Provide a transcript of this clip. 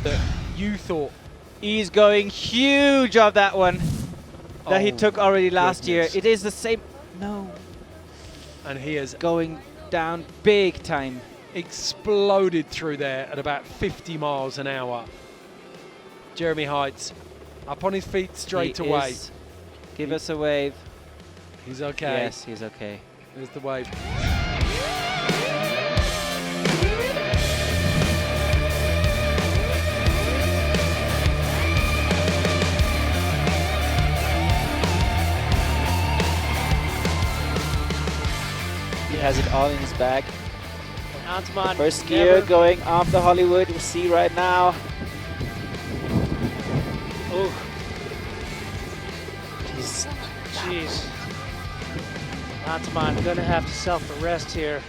that you thought. He's going huge of that one that he took already last year. It is the same. No. And he has Going down big time. exploded through there at about 50 miles an hour. Jeremy Heights up on his feet straight away. Give us a wave. He's okay. Yes, he's okay. There's the wave. He has it all in his bag. Antoman First gear going off the Hollywood. We'll see right now. Oh. Jeez. Antoman gonna have to self-arrest here.